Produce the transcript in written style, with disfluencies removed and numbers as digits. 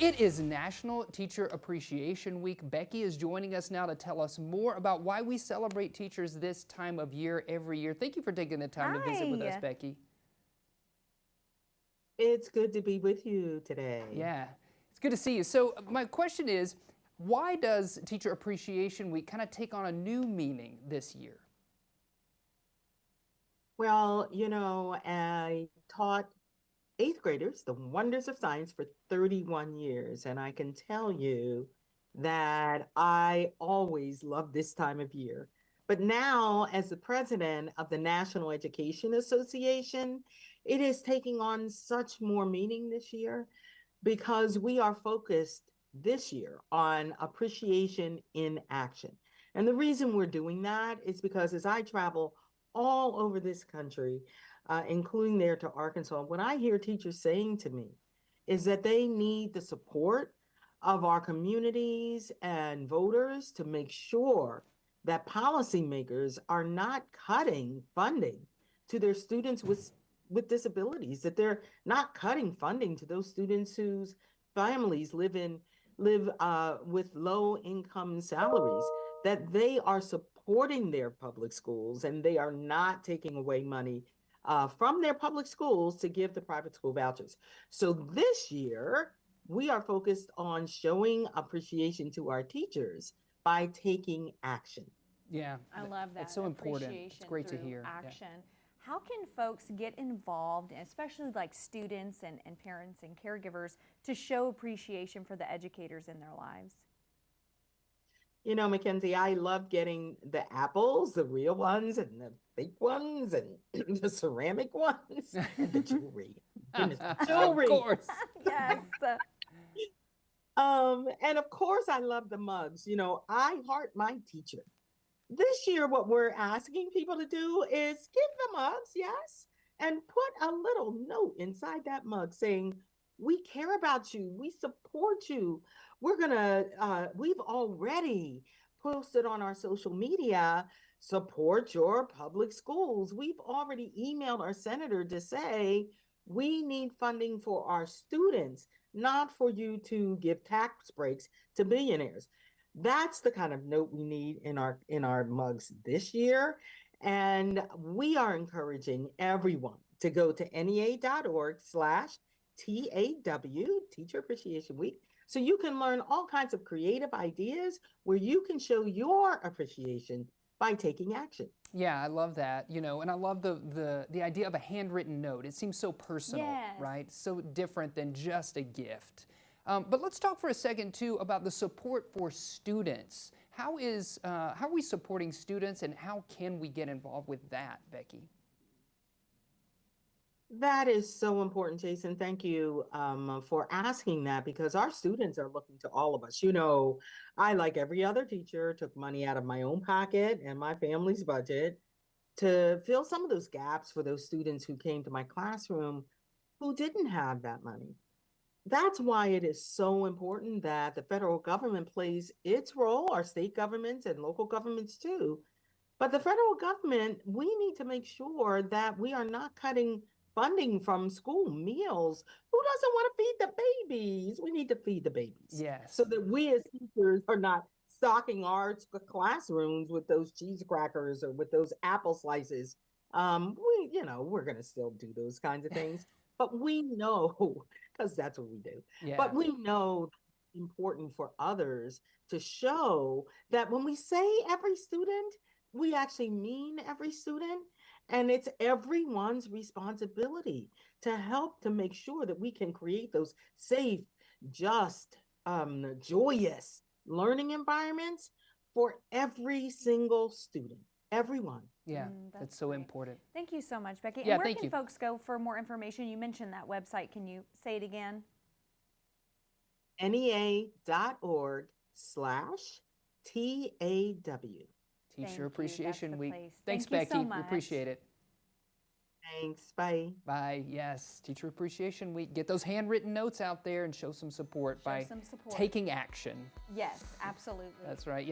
It is National Teacher Appreciation Week. Becky is joining us now to tell us more about why we celebrate teachers this time of year every year. Thank you for taking the time to visit with us, Hi. Becky. It's good to be with you today. Yeah, it's good to see you. So my question is, why does Teacher Appreciation Week kind of take on a new meaning this year? Well, I taught eighth graders the wonders of science for 31 years, and I can tell you that I always love this time of year. But now, as the president of the National Education Association, it is taking on such more meaning this year because we are focused this year on appreciation in action. And the reason we're doing that is because as I travel all over this country, including there to Arkansas, what I hear teachers saying to me is that they need the support of our communities and voters to make sure that policymakers are not cutting funding to their students with disabilities, that they're not cutting funding to those students whose families live with low income salaries, that they are supporting their public schools and they are not taking away money from their public schools to give the private school vouchers. So this year, we are focused on showing appreciation to our teachers by taking action. Yeah, I love that's that. so important. It's Appreciation great to through hear. Yeah. action. How can folks get involved, especially like students and parents and caregivers, to show appreciation for the educators in their lives? Mackenzie, I love getting the apples, the real ones and the fake ones and the ceramic ones and the jewelry. Goodness, Of jewelry. course. Yes. And of course I love the mugs. I heart my teacher. This year, what we're asking people to do is give the mugs, yes, and put a little note inside that mug saying, we care about you, we support you. We've already posted on our social media, support your public schools. We've already emailed our senator to say, we need funding for our students, not for you to give tax breaks to billionaires. That's the kind of note we need in our mugs this year. And we are encouraging everyone to go to NEA.org/TAW, Teacher Appreciation Week, so you can learn all kinds of creative ideas where you can show your appreciation by taking action. Yeah, I love that, and I love the idea of a handwritten note. It seems so personal, Yes. right? So different than just a gift. But let's talk for a second too about the support for students. How are we supporting students, and how can we get involved with that, Becky? That is so important, Jason. Thank you for asking that because our students are looking to all of us. I, like every other teacher, took money out of my own pocket and my family's budget to fill some of those gaps for those students who came to my classroom who didn't have that money. That's why it is so important that the federal government plays its role, our state governments and local governments too. But the federal government, we need to make sure that we are not cutting funding from school meals. Who doesn't want to feed the babies? We need to feed the babies Yes. so that we as teachers are not stocking our classrooms with those cheese crackers or with those apple slices. We're going to still do those kinds of things, but we know because that's what we do. Yeah. But we know it's important for others to show that when we say every student, we actually mean every student, and it's everyone's responsibility to help to make sure that we can create those safe, just, joyous learning environments for every single student, everyone. Yeah, That's that's so great. important. Thank you so much, Becky. Yeah, And where thank can you. folks go for more information? You mentioned that website. Can you say it again? NEA.org/TAW. Teacher Thank you. That's Appreciation the Week. place. Thanks, Thank you so Becky. We much. appreciate it. Thanks. Bye. Bye. Yes, Teacher Appreciation Week. Get those handwritten notes out there and show some support Show by some support. taking action. Yes, absolutely. That's right. Yeah.